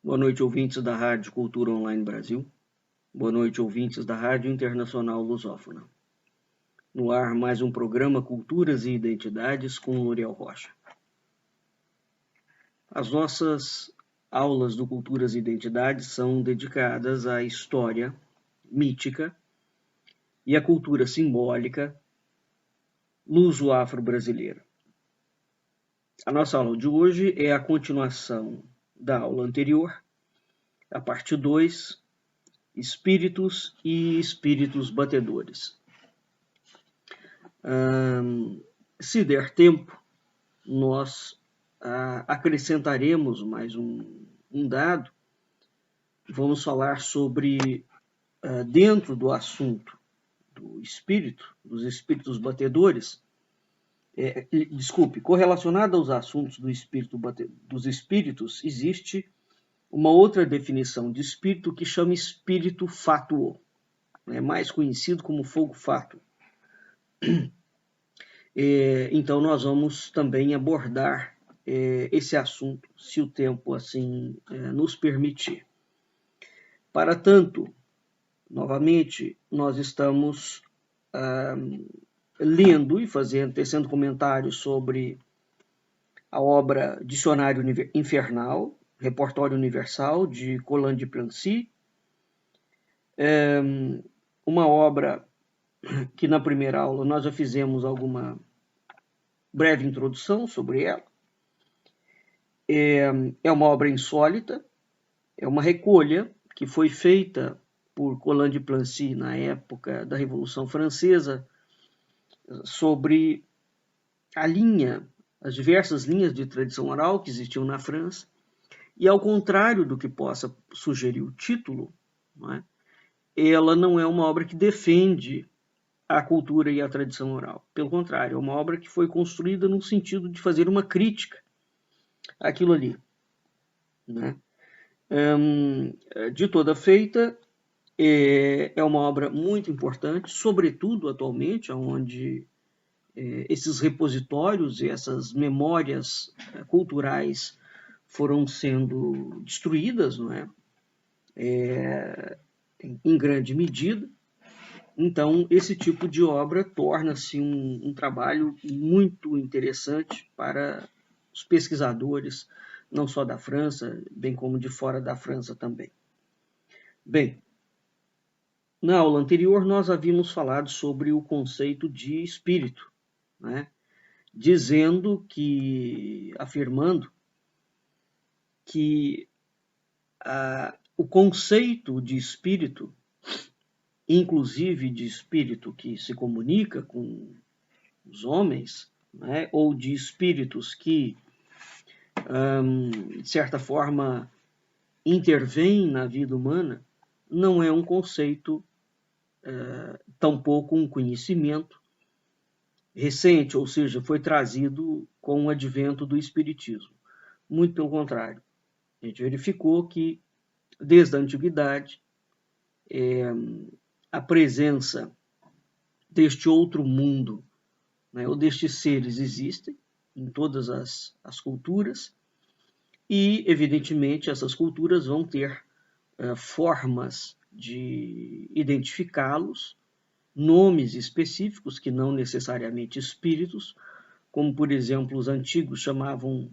Boa noite, ouvintes da Rádio Cultura Online Brasil. Boa noite, ouvintes da Rádio Internacional Lusófona. No ar, mais um programa Culturas e Identidades com L'Oréal Rocha. As nossas aulas do Culturas e Identidades são dedicadas à história mítica e à cultura simbólica luso-afro-brasileira. A nossa aula de hoje é a continuação da aula anterior, a parte 2, Espíritos e Espíritos Batedores. Se der tempo, nós acrescentaremos mais um dado. Vamos falar sobre, dentro do assunto do espírito, dos espíritos batedores, correlacionado aos assuntos dos espíritos, existe uma outra definição de espírito que chama espírito fátuo, mais conhecido como fogo fátuo. Então, nós vamos também abordar esse assunto, se o tempo assim nos permitir. Para tanto, novamente, nós estamos lendo e tecendo comentários sobre a obra Dicionário Infernal, Repertório Universal, de Colan de Plancy, uma obra que na primeira aula nós já fizemos alguma breve introdução sobre ela. É uma obra insólita, é uma recolha que foi feita por Colan de Plancy na época da Revolução Francesa sobre as diversas linhas de tradição oral que existiam na França, e ao contrário do que possa sugerir o título, ela não é uma obra que defende a cultura e a tradição oral. Pelo contrário, é uma obra que foi construída no sentido de fazer uma crítica àquilo ali. De toda feita, é uma obra muito importante, sobretudo atualmente, onde esses repositórios e essas memórias culturais foram sendo destruídas, em grande medida. Então, esse tipo de obra torna-se um trabalho muito interessante para os pesquisadores, não só da França, bem como de fora da França também. Bem, na aula anterior nós havíamos falado sobre o conceito de espírito, afirmando que o conceito de espírito, inclusive de espírito que se comunica com os homens, ou de espíritos que, de certa forma, intervêm na vida humana, não é um conceito, tampouco um conhecimento recente, ou seja, foi trazido com o advento do espiritismo. Muito pelo contrário. A gente verificou que, desde a antiguidade, a presença deste outro mundo, ou destes seres, existem em todas as culturas, e, evidentemente, essas culturas vão ter formas de identificá-los, nomes específicos, que não necessariamente espíritos, como, por exemplo, os antigos chamavam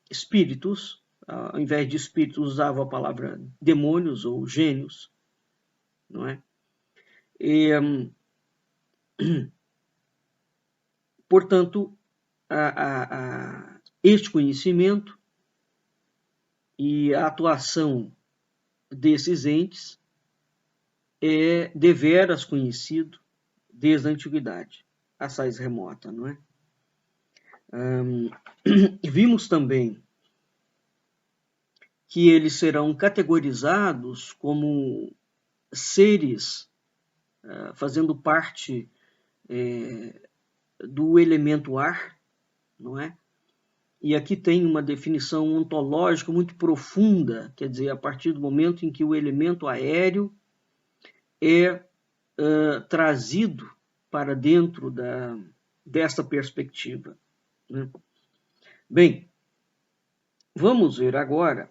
espíritos, ao invés de espíritos usavam a palavra demônios ou gênios, não é? Portanto, este conhecimento e a atuação desses entes é deveras conhecido desde a antiguidade, assaz remota, não é? Vimos também que eles serão categorizados como seres fazendo parte do elemento ar, não é? E aqui tem uma definição ontológica muito profunda, quer dizer, a partir do momento em que o elemento aéreo é trazido para dentro desta perspectiva. Bem, Vamos ver agora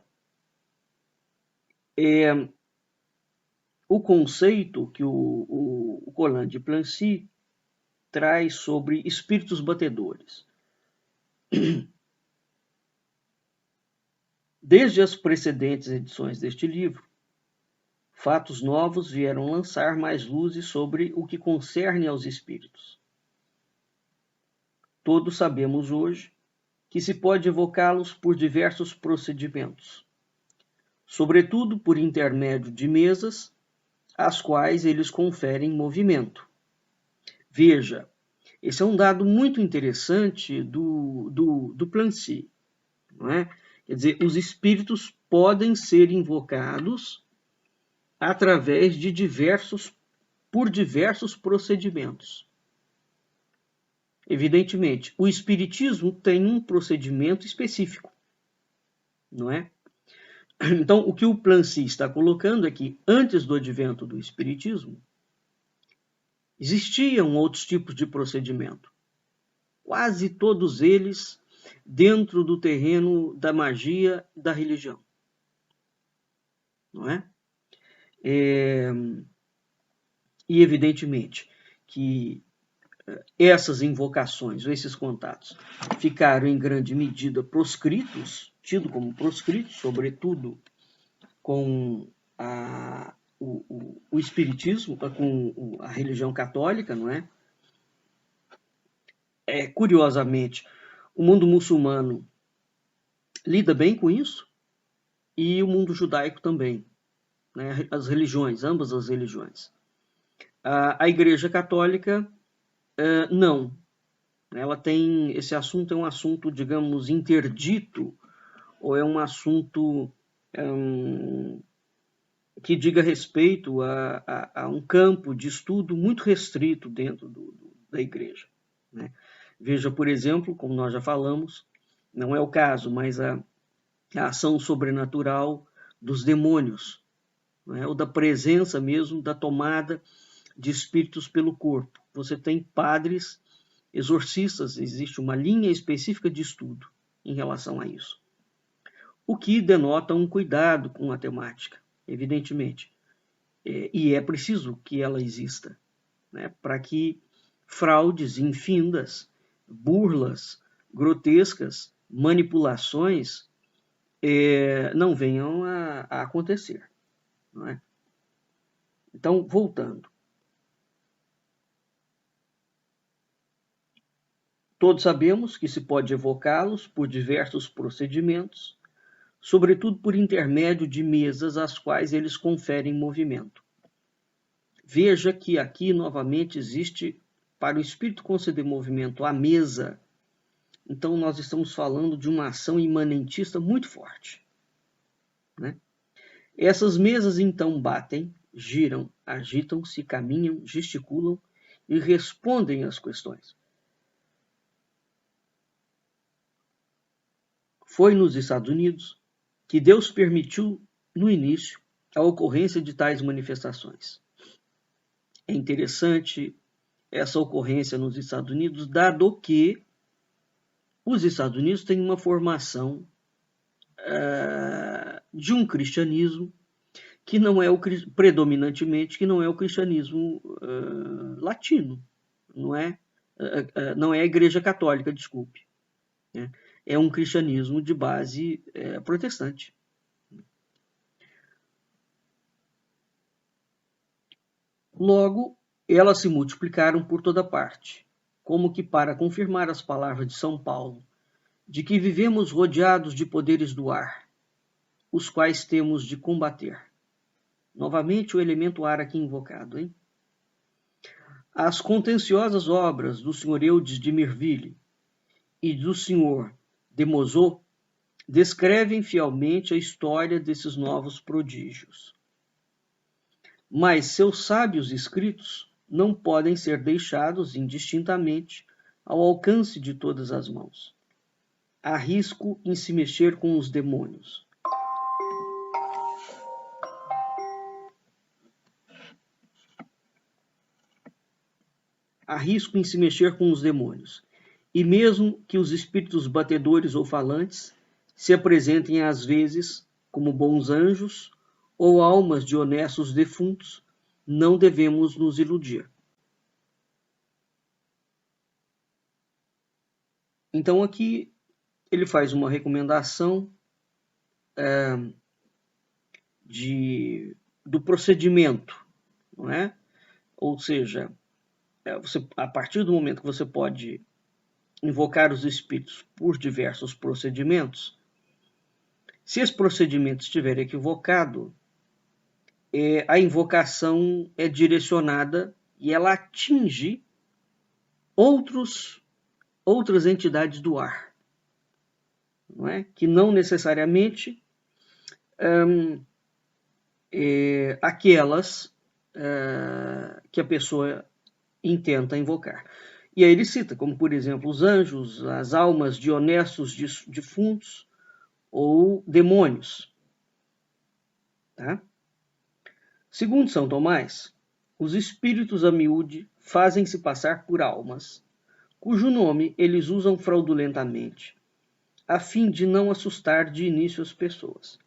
o conceito que o Colan de Plancy traz sobre espíritos batedores. Desde as precedentes edições deste livro, fatos novos vieram lançar mais luzes sobre o que concerne aos espíritos. Todos sabemos hoje que se pode evocá-los por diversos procedimentos, sobretudo por intermédio de mesas, às quais eles conferem movimento. Veja, esse é um dado muito interessante do Plancy, não é? Quer dizer, os espíritos podem ser invocados através de por diversos procedimentos. Evidentemente, o espiritismo tem um procedimento específico, não é? Então, o que o Plancy está colocando é que, antes do advento do espiritismo, existiam outros tipos de procedimento, quase todos eles dentro do terreno da magia da religião, não é? E evidentemente que essas invocações, esses contatos, ficaram em grande medida proscritos, tido como proscritos, sobretudo com o espiritismo, com a religião católica, não é? Curiosamente, o mundo muçulmano lida bem com isso e o mundo judaico também, né? As religiões, ambas as religiões. A Igreja Católica não. Ela tem, esse assunto é um assunto, digamos, interdito, ou é um assunto que diga respeito a um campo de estudo muito restrito dentro da igreja, né? Veja, por exemplo, como nós já falamos, não é o caso, mas a ação sobrenatural dos demônios, né? Ou da presença mesmo, da tomada de espíritos pelo corpo. Você tem padres exorcistas, existe uma linha específica de estudo em relação a isso. O que denota um cuidado com a temática, evidentemente. E é preciso que ela exista, né, para que fraudes infindas, burlas grotescas, manipulações não venham a acontecer. Não é? Então, voltando. Todos sabemos que se pode evocá-los por diversos procedimentos, sobretudo por intermédio de mesas às quais eles conferem movimento. Veja que aqui, novamente, existe, para o espírito conceder movimento à mesa, então nós estamos falando de uma ação imanentista muito forte, né? Essas mesas, então, batem, giram, agitam-se, caminham, gesticulam e respondem às questões. Foi nos Estados Unidos que Deus permitiu, no início, a ocorrência de tais manifestações. É interessante essa ocorrência nos Estados Unidos, dado que os Estados Unidos têm uma formação de um cristianismo que não é predominantemente, que não é o cristianismo latino, não é a Igreja Católica, desculpe, né? É um cristianismo de base protestante. Logo, elas se multiplicaram por toda parte, como que para confirmar as palavras de São Paulo, de que vivemos rodeados de poderes do ar, os quais temos de combater. Novamente o elemento ar aqui invocado, hein? As contenciosas obras do Sr. Eudes de Mirville e do Sr. de Mozot descrevem fielmente a história desses novos prodígios. Mas seus sábios escritos não podem ser deixados indistintamente ao alcance de todas as mãos. Há risco em se mexer com os demônios. Há risco em se mexer com os demônios. E mesmo que os espíritos batedores ou falantes se apresentem às vezes como bons anjos ou almas de honestos defuntos, não devemos nos iludir. Então aqui ele faz uma recomendação do procedimento, não é? Ou seja, a partir do momento que você pode invocar os espíritos por diversos procedimentos, se esse procedimento estiver equivocado, a invocação é direcionada e ela atinge outras entidades do ar, não é? Que não necessariamente aquelas que a pessoa intenta invocar. E aí ele cita, como por exemplo, os anjos, as almas de honestos defuntos ou demônios. Tá? Segundo São Tomás, os espíritos a miúde fazem-se passar por almas, cujo nome eles usam fraudulentamente, a fim de não assustar de início as pessoas.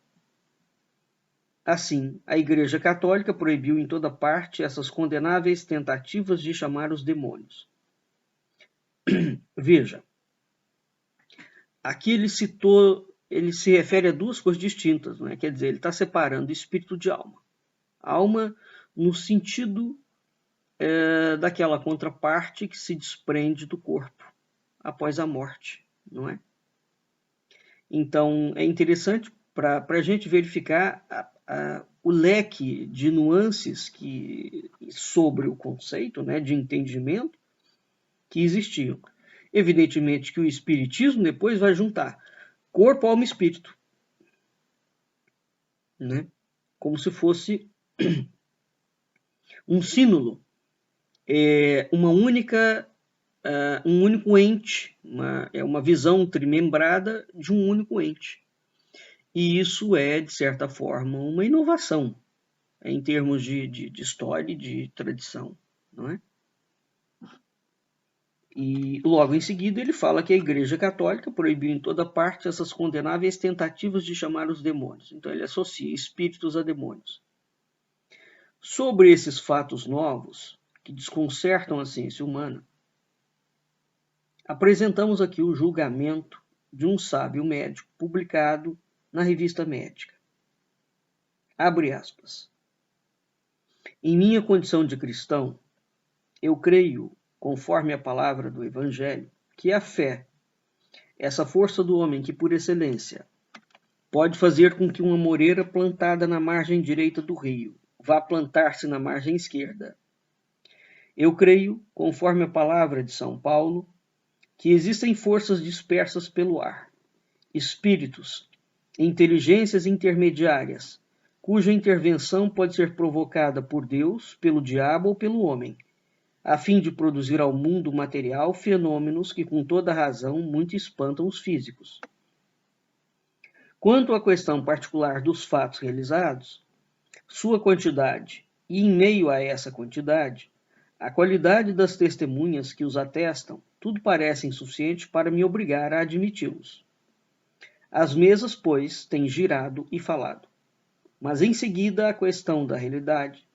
Assim, a Igreja Católica proibiu em toda parte essas condenáveis tentativas de chamar os demônios. Veja, aqui ele se refere a duas coisas distintas, né? Quer dizer, ele está separando espírito de alma. Alma no sentido daquela contraparte que se desprende do corpo após a morte, não é? Então, é interessante para a gente verificar o leque de nuances sobre o conceito, né, de entendimento que existiam. Evidentemente que o espiritismo depois vai juntar corpo, alma e espírito, né? Como se fosse um sínulo, um único ente, uma visão trimembrada de um único ente. E isso é, de certa forma, uma inovação em termos de história e de tradição, não é? E logo em seguida ele fala que a Igreja Católica proibiu em toda parte essas condenáveis tentativas de chamar os demônios. Então ele associa espíritos a demônios. Sobre esses fatos novos que desconcertam a ciência humana, apresentamos aqui o julgamento de um sábio médico publicado na Revista Médica. Abre aspas. Em minha condição de cristão, eu creio, conforme a palavra do Evangelho, que a fé, essa força do homem que, por excelência, pode fazer com que uma moreira plantada na margem direita do rio vá plantar-se na margem esquerda. Eu creio, conforme a palavra de São Paulo, que existem forças dispersas pelo ar, espíritos, inteligências intermediárias, cuja intervenção pode ser provocada por Deus, pelo diabo ou pelo homem, a fim de produzir ao mundo material fenômenos que, com toda razão, muito espantam os físicos. Quanto à questão particular dos fatos realizados, sua quantidade e, em meio a essa quantidade, a qualidade das testemunhas que os atestam, tudo parece insuficiente para me obrigar a admiti-los. As mesas, pois, têm girado e falado. Mas, em seguida, a questão da realidade,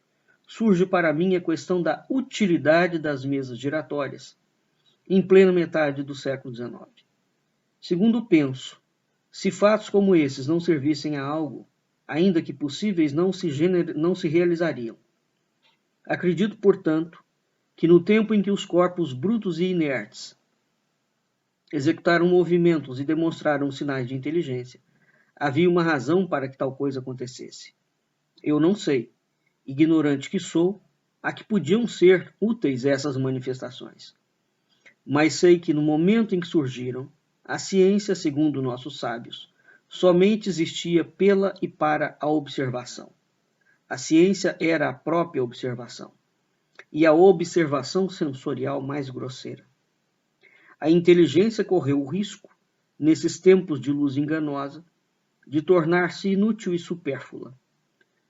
surge para mim a questão da utilidade das mesas giratórias, em plena metade do século XIX. Segundo penso, se fatos como esses não servissem a algo, ainda que possíveis, não se realizariam. Acredito, portanto, que no tempo em que os corpos brutos e inertes executaram movimentos e demonstraram sinais de inteligência, havia uma razão para que tal coisa acontecesse. Eu não sei, ignorante que sou, a que podiam ser úteis essas manifestações. Mas sei que no momento em que surgiram, a ciência, segundo nossos sábios, somente existia pela e para a observação. A ciência era a própria observação, e a observação sensorial mais grosseira. A inteligência correu o risco, nesses tempos de luz enganosa, de tornar-se inútil e supérflua.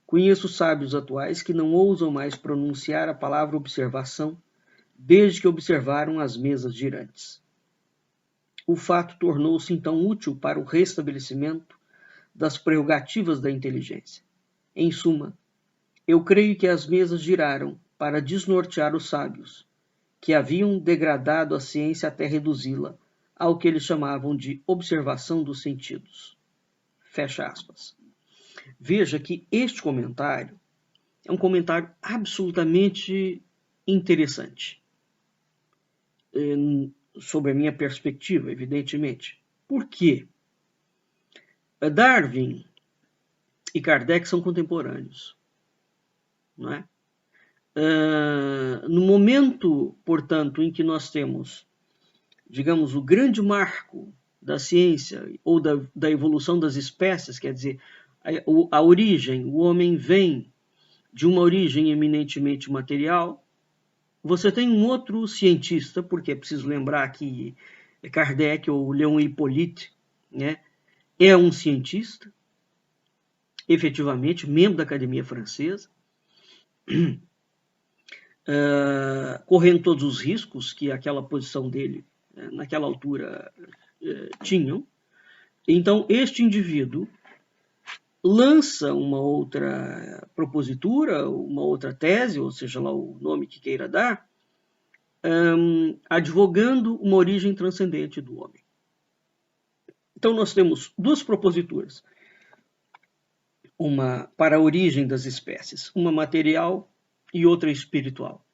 Conheço sábios atuais que não ousam mais pronunciar a palavra observação desde que observaram as mesas girantes. o fato tornou-se então útil para o restabelecimento das prerrogativas da inteligência. Em suma, eu creio que as mesas giraram para desnortear os sábios, que haviam degradado a ciência até reduzi-la ao que eles chamavam de observação dos sentidos. Fecha aspas. Veja que este comentário é um comentário absolutamente interessante, sobre a minha perspectiva, evidentemente. Por quê? Darwin e Kardec são contemporâneos, não é? No momento, portanto, em que nós temos, digamos, o grande marco da ciência ou da evolução das espécies, quer dizer, a origem, o homem vem de uma origem eminentemente material, você tem um outro cientista, porque é preciso lembrar que Kardec ou Leon Hippolyte, né, é um cientista, efetivamente, membro da Academia Francesa, correndo todos os riscos que aquela posição dele, naquela altura, tinham. Então, este indivíduo lança uma outra propositura, uma outra tese, ou seja lá o nome que queira dar, advogando uma origem transcendente do homem. Então, nós temos duas proposituras. Uma para a origem das espécies, uma material e outra espiritual.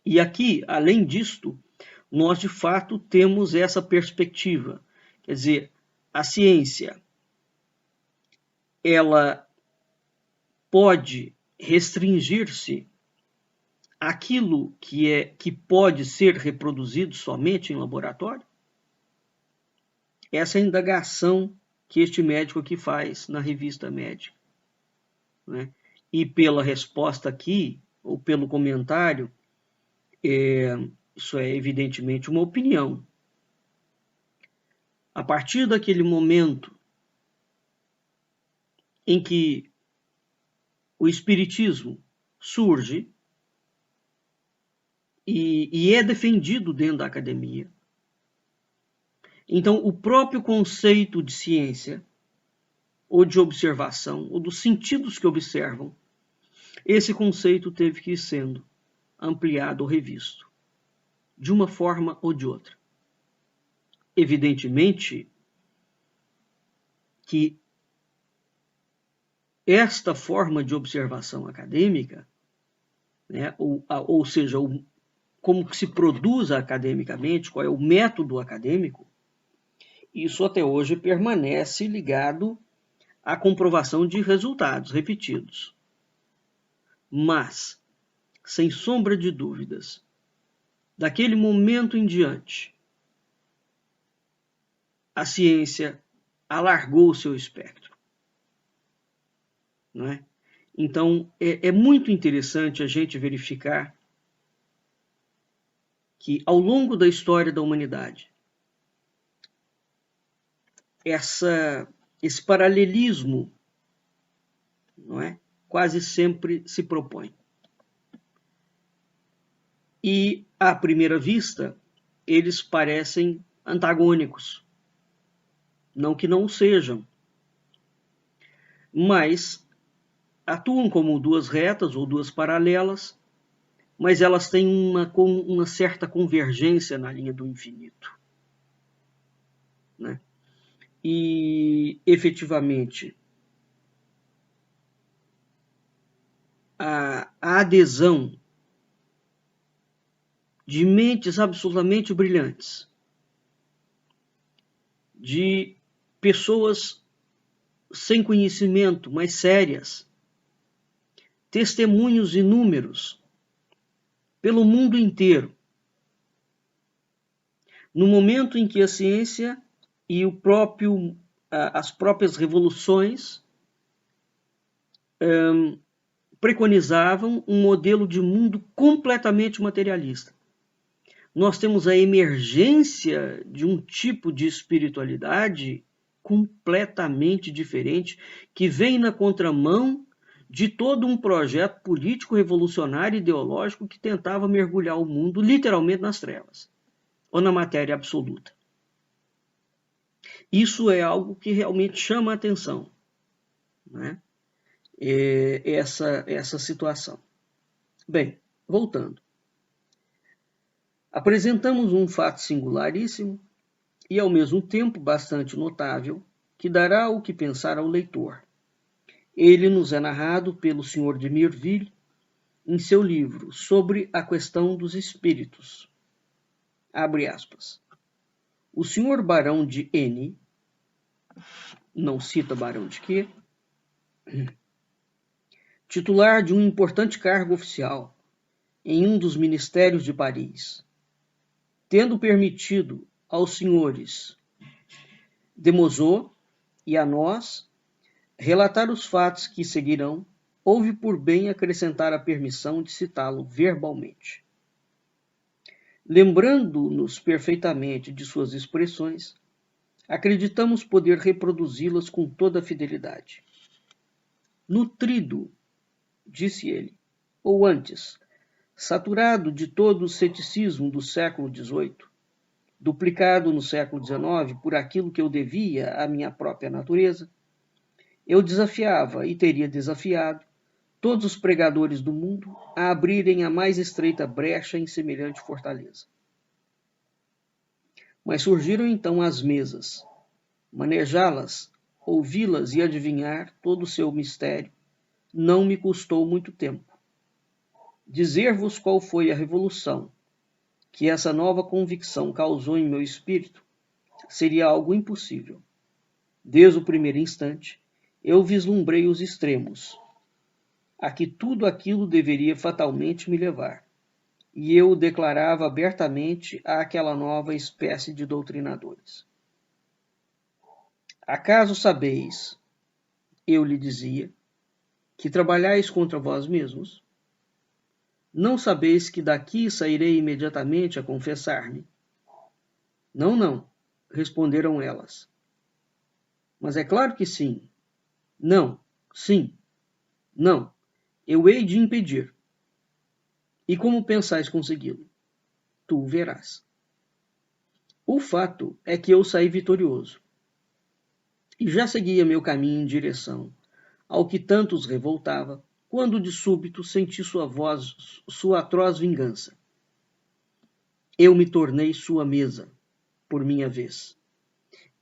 E aqui, além disto, nós de fato temos essa perspectiva. Quer dizer, a ciência, ela pode restringir-se àquilo que pode ser reproduzido somente em laboratório? Essa é a indagação que este médico aqui faz na revista médica, né? E pela resposta aqui, ou pelo comentário, isso é evidentemente uma opinião. A partir daquele momento em que o espiritismo surge e é defendido dentro da academia, então o próprio conceito de ciência, ou de observação, ou dos sentidos que observam, esse conceito teve que ir sendo ampliado ou revisto, de uma forma ou de outra. Evidentemente que esta forma de observação acadêmica, né, ou seja, como que se produz academicamente, qual é o método acadêmico, isso até hoje permanece ligado à comprovação de resultados repetidos. Mas, sem sombra de dúvidas, daquele momento em diante, a ciência alargou o seu espectro. Não é? Então, é muito interessante a gente verificar que, ao longo da história da humanidade, esse paralelismo, não é, quase sempre se propõe. E, à primeira vista, eles parecem antagônicos. Não que não sejam, mas atuam como duas retas ou duas paralelas, mas elas têm uma certa convergência na linha do infinito, né? E, efetivamente, a adesão de mentes absolutamente brilhantes, de pessoas sem conhecimento, mas sérias, testemunhos inúmeros pelo mundo inteiro, no momento em que a ciência e as próprias revoluções preconizavam um modelo de mundo completamente materialista. Nós temos a emergência de um tipo de espiritualidade completamente diferente, que vem na contramão de todo um projeto político, revolucionário, ideológico que tentava mergulhar o mundo literalmente nas trevas. ou na matéria absoluta. Isso é algo que realmente chama a atenção, né? Essa situação. Bem, voltando. Apresentamos um fato singularíssimo e, ao mesmo tempo, bastante notável, que dará o que pensar ao leitor. Ele nos é narrado pelo Sr. de Mirville em seu livro sobre a questão dos espíritos. Abre aspas. O Sr. Barão de N, não cita Barão de quê, titular de um importante cargo oficial em um dos ministérios de Paris, tendo permitido aos senhores de Mozot e a nós relatar os fatos que seguirão, houve por bem acrescentar a permissão de citá-lo verbalmente. Lembrando-nos perfeitamente de suas expressões, acreditamos poder reproduzi-las com toda a fidelidade. Nutrido, disse ele, ou antes, saturado de todo o ceticismo do século XVIII, duplicado no século XIX por aquilo que eu devia à minha própria natureza, eu desafiava e teria desafiado todos os pregadores do mundo a abrirem a mais estreita brecha em semelhante fortaleza. Mas surgiram então as mesas. Manejá-las, ouvi-las e adivinhar todo o seu mistério não me custou muito tempo. Dizer-vos qual foi a revolução que essa nova convicção causou em meu espírito seria algo impossível. Desde o primeiro instante, eu vislumbrei os extremos, a que tudo aquilo deveria fatalmente me levar, e eu o declarava abertamente àquela nova espécie de doutrinadores. Acaso sabeis, eu lhe dizia, que trabalhais contra vós mesmos? Não sabeis que daqui sairei imediatamente a confessar-me? Não, não, responderam elas. Mas é claro que sim. Não, sim, não, eu hei de impedir. E como pensais consegui-lo? Tu verás. O fato é que eu saí vitorioso. E já seguia meu caminho em direção ao que tanto os revoltava, quando de súbito senti sua voz, sua atroz vingança. Eu me tornei sua mesa, por minha vez.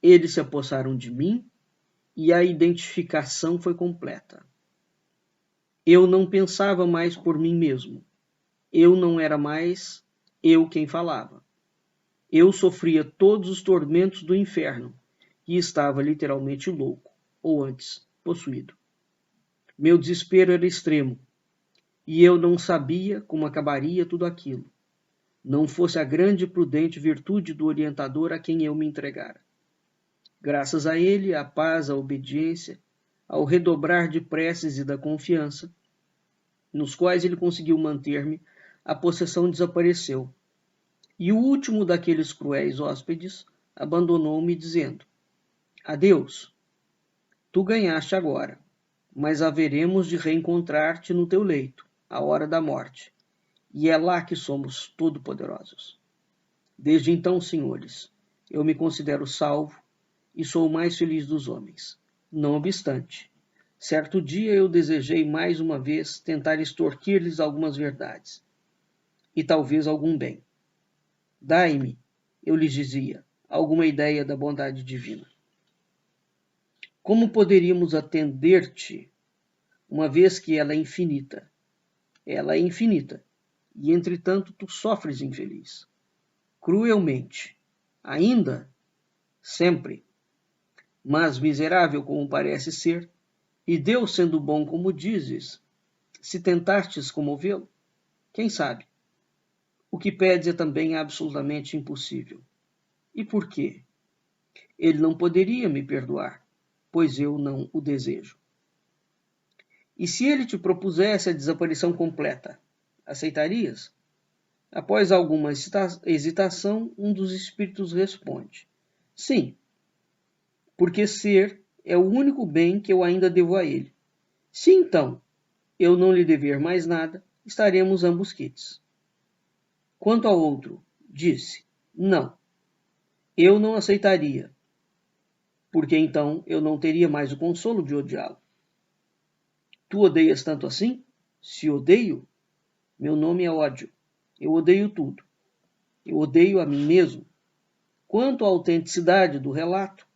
Eles se apossaram de mim e a identificação foi completa. Eu não pensava mais por mim mesmo. Eu não era mais eu quem falava. Eu sofria todos os tormentos do inferno e estava literalmente louco, ou antes, possuído. Meu desespero era extremo, e eu não sabia como acabaria tudo aquilo, não fosse a grande e prudente virtude do orientador a quem eu me entregara. Graças a ele, à paz, à obediência, ao redobrar de preces e da confiança, nos quais ele conseguiu manter-me, a possessão desapareceu, e o último daqueles cruéis hóspedes abandonou-me dizendo: Adeus, tu ganhaste agora, mas haveremos de reencontrar-te no teu leito, à hora da morte, e é lá que somos todo-poderosos. Desde então, senhores, eu me considero salvo e sou o mais feliz dos homens. Não obstante, certo dia eu desejei mais uma vez tentar extorquir-lhes algumas verdades, e talvez algum bem. Dai-me, eu lhes dizia, alguma ideia da bondade divina. Como poderíamos atender-te, uma vez que ela é infinita? Ela é infinita, e entretanto tu sofres infeliz. Cruelmente. Ainda? Sempre. Mas miserável como parece ser, e Deus sendo bom como dizes, se tentastes comovê-lo, quem sabe? O que pedes é também absolutamente impossível. E por quê? Ele não poderia me perdoar, pois eu não o desejo. E se ele te propusesse a desaparição completa, aceitarias? Após alguma hesitação, um dos espíritos responde: sim, porque ser é o único bem que eu ainda devo a ele. Se então eu não lhe dever mais nada, estaremos ambos quites. Quanto ao outro, disse, Não, eu não aceitaria, porque então eu não teria mais o consolo de odiá-lo. Tu odeias tanto assim? Se odeio, meu nome é ódio. Eu odeio tudo. Eu odeio a mim mesmo. Quanto à autenticidade do relato,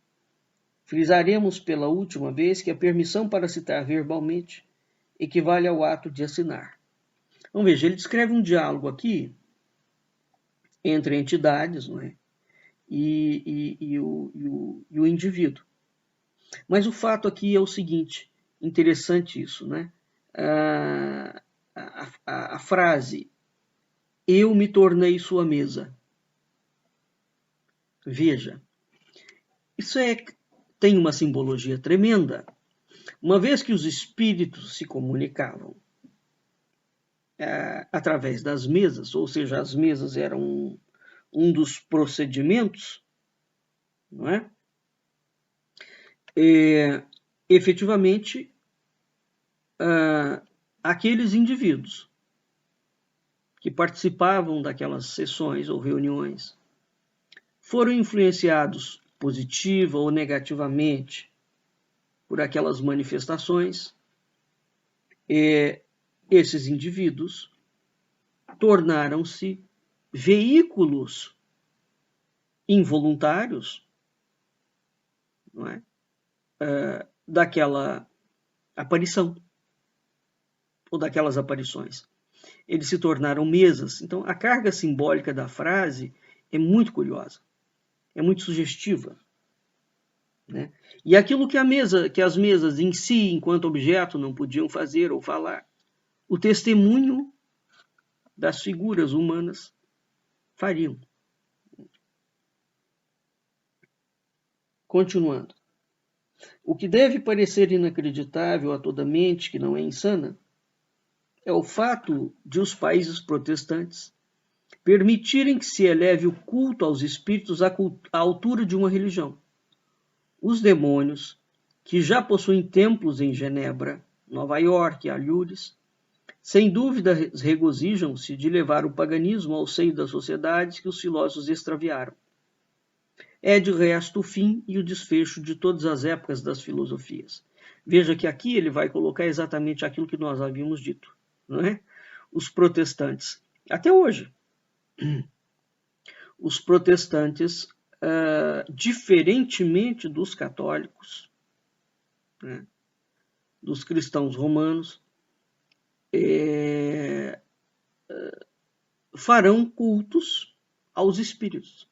frisaremos pela última vez que a permissão para citar verbalmente equivale ao ato de assinar. Então veja, ele descreve um diálogo aqui entre entidades, não é? e o indivíduo. Mas o fato aqui é o seguinte, interessante isso, né? A frase, eu me tornei sua mesa. Veja, isso tem uma simbologia tremenda, uma vez que os espíritos se comunicavam através das mesas, ou seja, as mesas eram um dos procedimentos, não é? Efetivamente, aqueles indivíduos que participavam daquelas sessões ou reuniões foram influenciados positiva ou negativamente por aquelas manifestações, esses indivíduos tornaram-se veículos involuntários, não é? Daquela aparição ou daquelas aparições. Eles se tornaram mesas. Então, a carga simbólica da frase é muito curiosa, é muito sugestiva, né? E aquilo que as mesas em si, enquanto objeto, não podiam fazer ou falar, o testemunho das figuras humanas fariam. Continuando. O que deve parecer inacreditável a toda mente que não é insana é o fato de os países protestantes permitirem que se eleve o culto aos espíritos à altura de uma religião. Os demônios, que já possuem templos em Genebra, Nova York e Alhures, sem dúvida regozijam-se de levar o paganismo ao seio das sociedades que os filósofos extraviaram. É, de resto, o fim e o desfecho de todas as épocas das filosofias. Veja que aqui ele vai colocar exatamente aquilo que nós havíamos dito, não é? Os protestantes, até hoje, os protestantes, diferentemente dos católicos, né, dos cristãos romanos, farão cultos aos espíritos,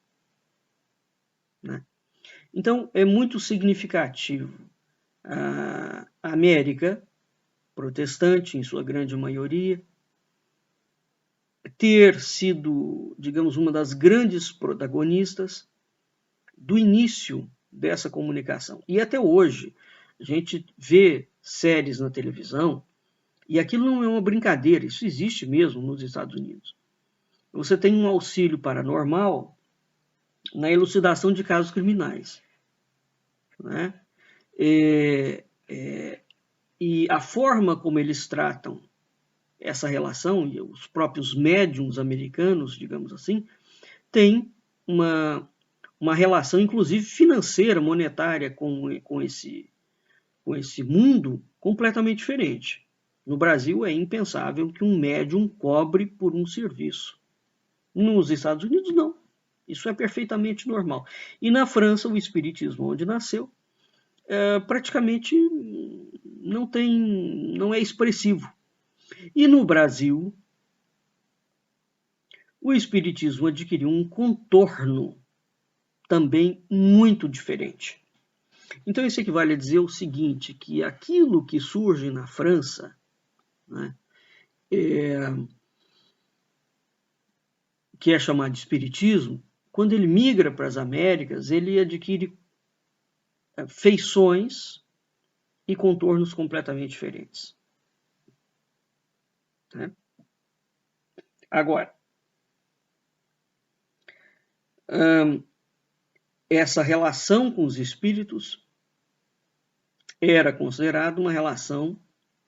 né? Então, é muito significativo a América protestante, em sua grande maioria, ter sido, digamos, uma das grandes protagonistas do início dessa comunicação. E até hoje, a gente vê séries na televisão, e aquilo não é uma brincadeira, isso existe mesmo nos Estados Unidos. Você tem um auxílio paranormal na elucidação de casos criminais, né? E a forma como eles tratam essa relação, e os próprios médiums americanos, digamos assim, tem uma relação, inclusive financeira, monetária, com esse mundo completamente diferente. No Brasil é impensável que um médium cobre por um serviço. Nos Estados Unidos, não. Isso é perfeitamente normal. E na França, o espiritismo, onde nasceu, praticamente não é expressivo. E no Brasil, o espiritismo adquiriu um contorno também muito diferente. Então isso equivale a dizer o seguinte, que aquilo que surge na França, né, que é chamado de espiritismo, quando ele migra para as Américas, ele adquire feições e contornos completamente diferentes, né? Agora, essa relação com os espíritos era considerada uma relação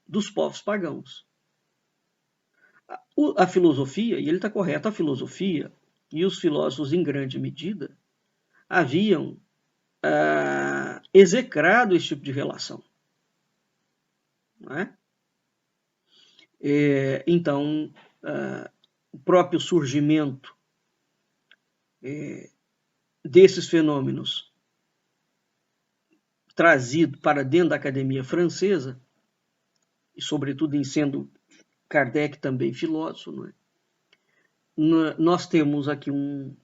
dos povos pagãos. A filosofia, e ele está correto, a filosofia e os filósofos, em grande medida, haviam execrado esse tipo de relação. Não é? Então, o próprio surgimento desses fenômenos trazido para dentro da academia francesa, e sobretudo em sendo Kardec também filósofo, não é? Nós temos aqui um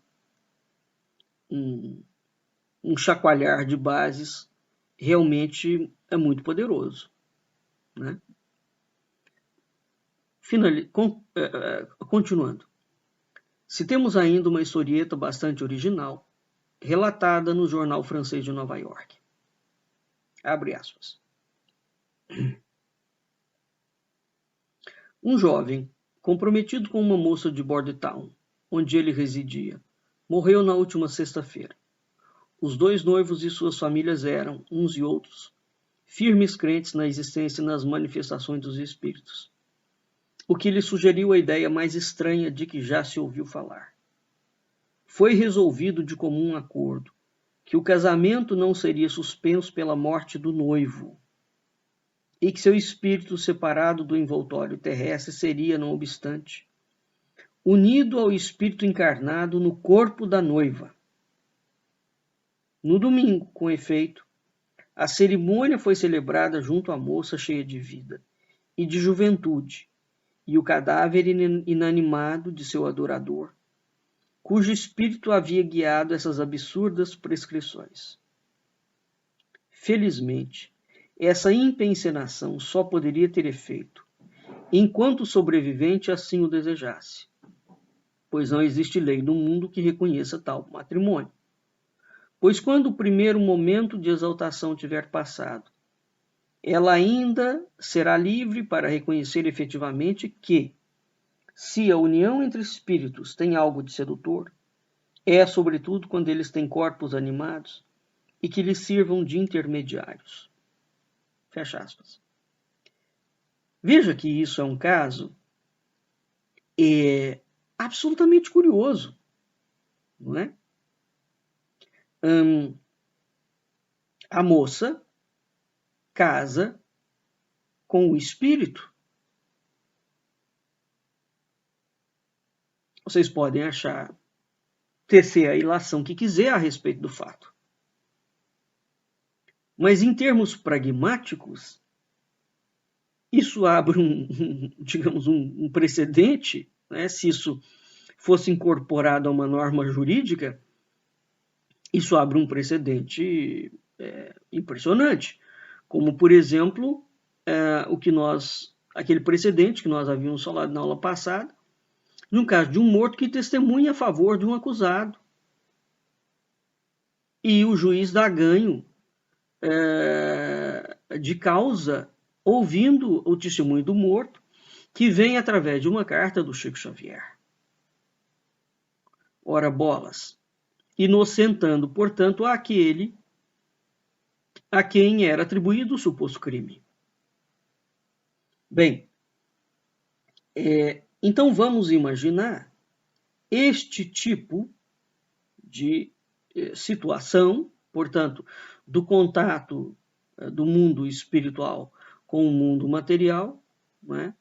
chacoalhar de bases realmente muito poderoso. Né? Continuando. Se temos ainda uma historieta bastante original, relatada no Jornal Francês de Nova York. Abre aspas. Um jovem, comprometido com uma moça de Bordentown, onde ele residia, morreu na última sexta-feira. Os dois noivos e suas famílias eram, uns e outros, firmes crentes na existência e nas manifestações dos espíritos, o que lhe sugeriu a ideia mais estranha de que já se ouviu falar. Foi resolvido de comum acordo que o casamento não seria suspenso pela morte do noivo, e que seu espírito, separado do envoltório terrestre, seria, não obstante, unido ao espírito encarnado no corpo da noiva. No domingo, com efeito, a cerimônia foi celebrada junto à moça cheia de vida e de juventude, e o cadáver inanimado de seu adorador, cujo espírito havia guiado essas absurdas prescrições. Felizmente, essa impensenação só poderia ter efeito enquanto o sobrevivente assim o desejasse, pois não existe lei no mundo que reconheça tal matrimônio. Pois quando o primeiro momento de exaltação tiver passado, ela ainda será livre para reconhecer efetivamente que, se a união entre espíritos tem algo de sedutor, é sobretudo quando eles têm corpos animados e que lhes sirvam de intermediários. Fecha aspas. Veja que isso é um caso absolutamente curioso, não é? A moça casa com o espírito. Vocês podem tecer a ilação que quiser a respeito do fato. Mas em termos pragmáticos, isso abre um precedente, né? Se isso fosse incorporado a uma norma jurídica, isso abre um precedente impressionante, como, por exemplo, aquele precedente que nós havíamos falado na aula passada, no caso de um morto que testemunha a favor de um acusado, e o juiz dá ganho de causa ouvindo o testemunho do morto, que vem através de uma carta do Chico Xavier. Ora bolas, inocentando, portanto, aquele a quem era atribuído o suposto crime. Bem, então vamos imaginar este tipo de situação, portanto, do contato do mundo espiritual com o mundo material, né?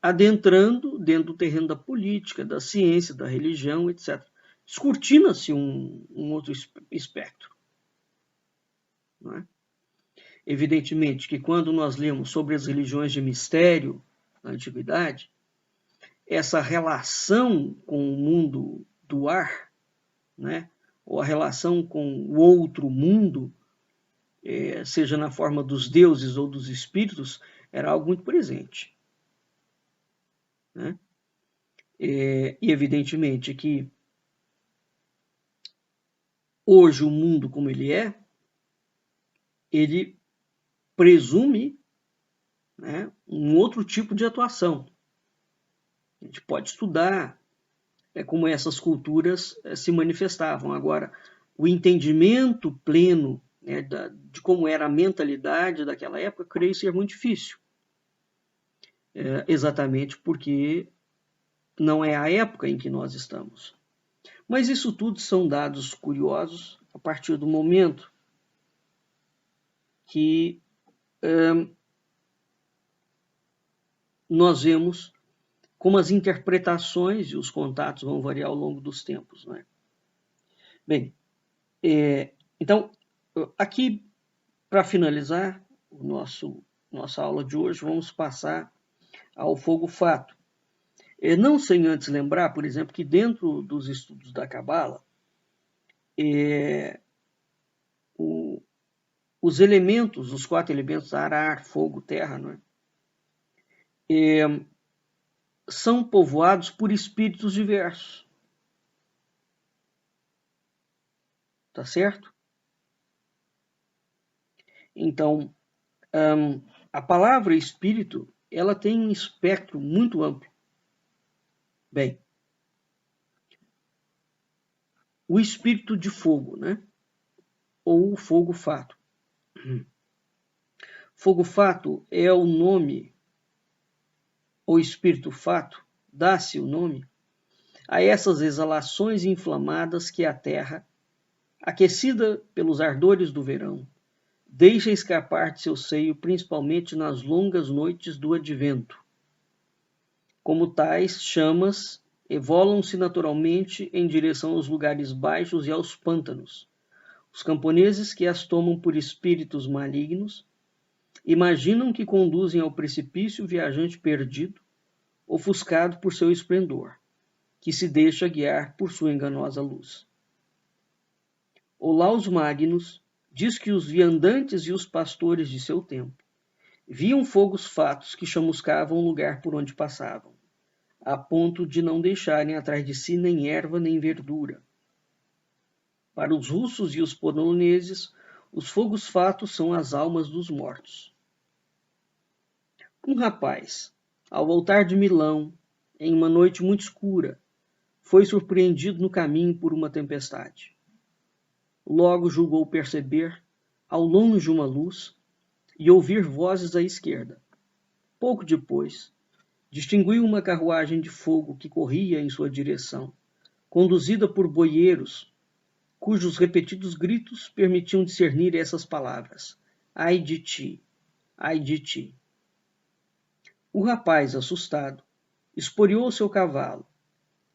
Adentrando dentro do terreno da política, da ciência, da religião, etc. Descortina-se um outro espectro. Não é? Evidentemente que quando nós lemos sobre as religiões de mistério na antiguidade, essa relação com o mundo do ar, né, ou a relação com o outro mundo, seja na forma dos deuses ou dos espíritos, era algo muito presente. Né? E evidentemente que hoje o mundo como ele presume, né, um outro tipo de atuação. A gente pode estudar como essas culturas se manifestavam. Agora, o entendimento pleno, né, de como era a mentalidade daquela época, creio ser muito difícil. Exatamente porque não é a época em que nós estamos. Mas isso tudo são dados curiosos a partir do momento que nós vemos como as interpretações e os contatos vão variar ao longo dos tempos. Não é? Bem, então, aqui, para finalizar nossa aula de hoje, vamos passar ao fogo-fato. Não sem antes lembrar, por exemplo, que dentro dos estudos da Cabala, os elementos, os 4 elementos, ar, fogo, terra, não é? São povoados por espíritos diversos. Tá certo? Então, a palavra espírito, ela tem um espectro muito amplo. Bem, o espírito de fogo, né? Ou o fogo-fato. Fogo-fato é o nome, ou espírito-fato, dá-se o nome a essas exalações inflamadas que a terra, aquecida pelos ardores do verão, deixa escapar de seu seio, principalmente nas longas noites do advento. Como tais chamas, evolam-se naturalmente em direção aos lugares baixos e aos pântanos. Os camponeses que as tomam por espíritos malignos imaginam que conduzem ao precipício o viajante perdido, ofuscado por seu esplendor, que se deixa guiar por sua enganosa luz. Olaus Magnus diz que os viandantes e os pastores de seu tempo viam fogos fatos que chamuscavam o lugar por onde passavam, a ponto de não deixarem atrás de si nem erva nem verdura. Para os russos e os poloneses, os fogos fatos são as almas dos mortos. Um rapaz, ao voltar de Milão, em uma noite muito escura, foi surpreendido no caminho por uma tempestade. Logo julgou perceber, ao longe, uma luz e ouvir vozes à esquerda. Pouco depois, distinguiu uma carruagem de fogo que corria em sua direção, conduzida por boieiros, cujos repetidos gritos permitiam discernir essas palavras: ai de ti, ai de ti. O rapaz, assustado, esporeou seu cavalo.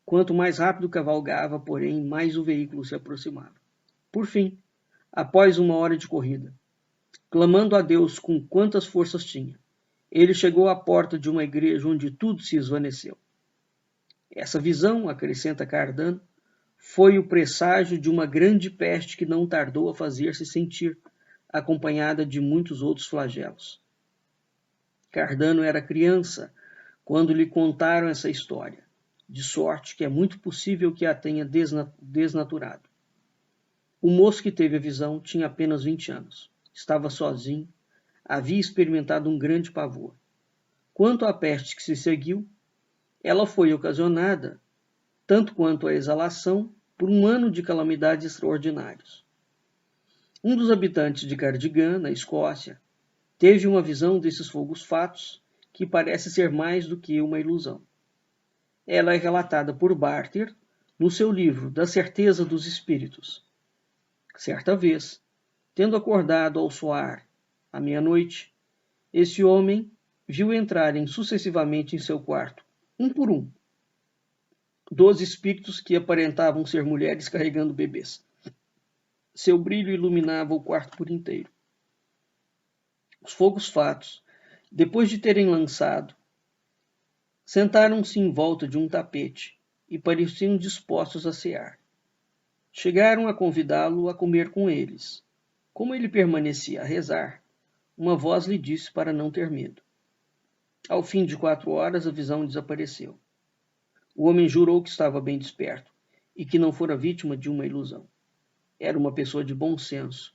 Quanto mais rápido cavalgava, porém, mais o veículo se aproximava. Por fim, após 1 hora de corrida, clamando a Deus com quantas forças tinha, ele chegou à porta de uma igreja onde tudo se esvaneceu. Essa visão, acrescenta Cardano, foi o presságio de uma grande peste que não tardou a fazer-se sentir, acompanhada de muitos outros flagelos. Cardano era criança quando lhe contaram essa história, de sorte que é muito possível que a tenha desnaturado. O moço que teve a visão tinha apenas 20 anos. Estava sozinho, havia experimentado um grande pavor. Quanto à peste que se seguiu, ela foi ocasionada, tanto quanto a exalação, por um ano de calamidades extraordinários. Um dos habitantes de Cardigan, na Escócia, teve uma visão desses fogos fatos que parece ser mais do que uma ilusão. Ela é relatada por Barter no seu livro Da Certeza dos Espíritos. Certa vez, tendo acordado ao soar à meia-noite, esse homem viu entrarem sucessivamente em seu quarto, um por um, 12 espíritos que aparentavam ser mulheres carregando bebês. Seu brilho iluminava o quarto por inteiro. Os fogos fatos, depois de terem lançado, sentaram-se em volta de um tapete e pareciam dispostos a cear. Chegaram a convidá-lo a comer com eles. Como ele permanecia a rezar, uma voz lhe disse para não ter medo. Ao fim de 4 horas, a visão desapareceu. O homem jurou que estava bem desperto e que não fora vítima de uma ilusão. Era uma pessoa de bom senso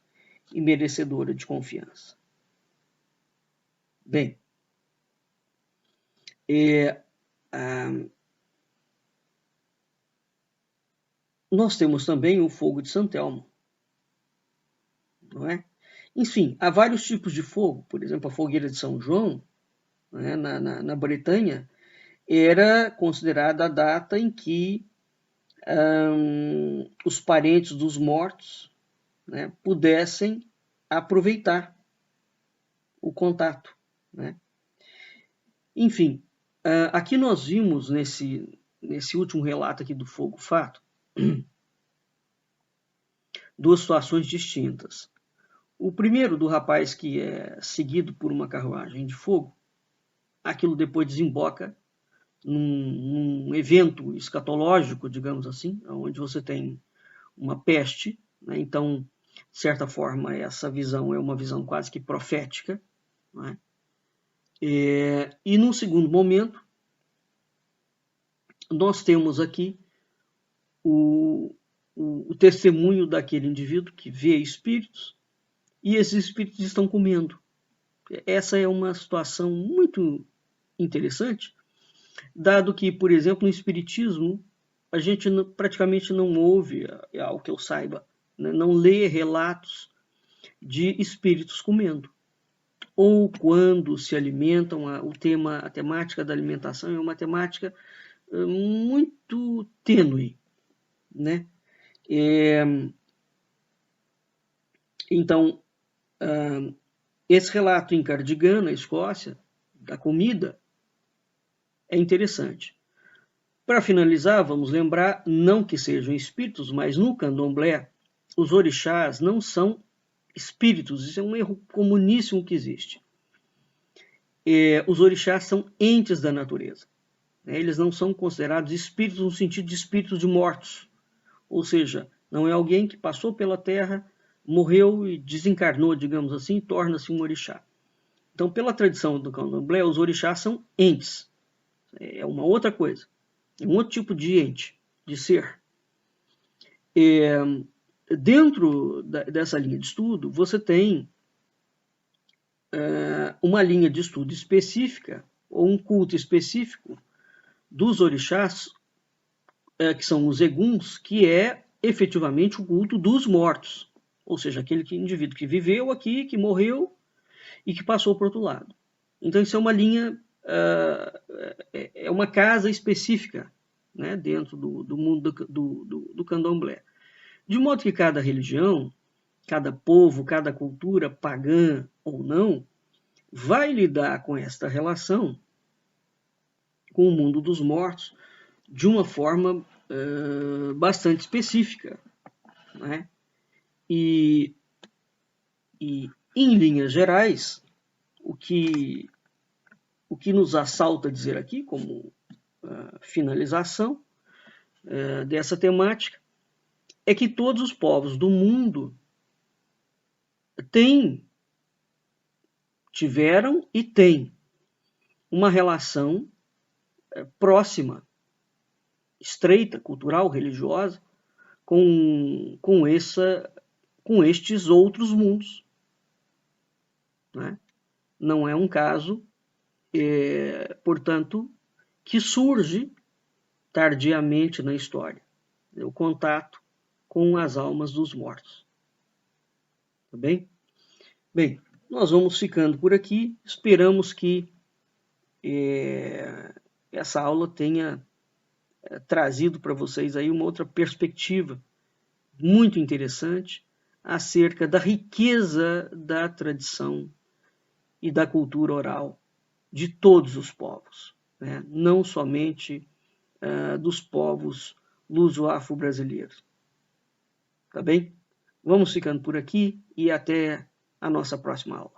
e merecedora de confiança. Bem, nós temos também o fogo de Santelmo, não é? Enfim, há vários tipos de fogo. Por exemplo, a fogueira de São João, né, na Bretanha, era considerada a data em que os parentes dos mortos, né, pudessem aproveitar o contato, né? Enfim, aqui nós vimos nesse último relato aqui do Fogo Fato duas situações distintas. O primeiro, do rapaz que é seguido por uma carruagem de fogo, aquilo depois desemboca num evento escatológico, digamos assim, onde você tem uma peste, né? Então, de certa forma, essa visão é uma visão quase que profética, né? E num segundo momento, nós temos aqui o testemunho daquele indivíduo que vê espíritos, e esses espíritos estão comendo. Essa é uma situação muito interessante, dado que, por exemplo, no Espiritismo, a gente praticamente não ouve, ao que eu saiba, né, não lê relatos de espíritos comendo. Ou quando se alimentam, a temática da alimentação é uma temática muito tênue, né? Então, esse relato em Cardigan, na Escócia, da comida, é interessante. Para finalizar, vamos lembrar, não que sejam espíritos, mas no candomblé, os orixás não são espíritos. Isso é um erro comuníssimo que existe. Os orixás são entes da natureza. Eles não são considerados espíritos no sentido de espíritos de mortos. Ou seja, não é alguém que passou pela Terra, morreu e desencarnou, digamos assim, e torna-se um orixá. Então, pela tradição do candomblé, os orixás são entes. É uma outra coisa. É um outro tipo de ente, de ser. Dentro dessa linha de estudo, você tem uma linha de estudo específica, ou um culto específico dos orixás, que são os eguns, que é efetivamente o culto dos mortos. Ou seja, aquele indivíduo que viveu aqui, que morreu e que passou para o outro lado. Então, isso é uma linha, é uma casa específica, né, dentro do mundo do candomblé. De modo que cada religião, cada povo, cada cultura, pagã ou não, vai lidar com esta relação com o mundo dos mortos de uma forma bastante específica, né? E em linhas gerais, o que nos assalta dizer aqui, como finalização dessa temática, é que todos os povos do mundo tiveram e têm uma relação próxima, estreita, cultural, religiosa, com estes outros mundos, né? Não é um caso, portanto, que surge tardiamente na história, o contato com as almas dos mortos. Tá bem? Bem, nós vamos ficando por aqui. Esperamos que essa aula tenha trazido para vocês aí uma outra perspectiva muito interessante acerca da riqueza da tradição e da cultura oral de todos os povos, né? Não somente dos povos luso-afro-brasileiros. Tá bem? Vamos ficando por aqui e até a nossa próxima aula.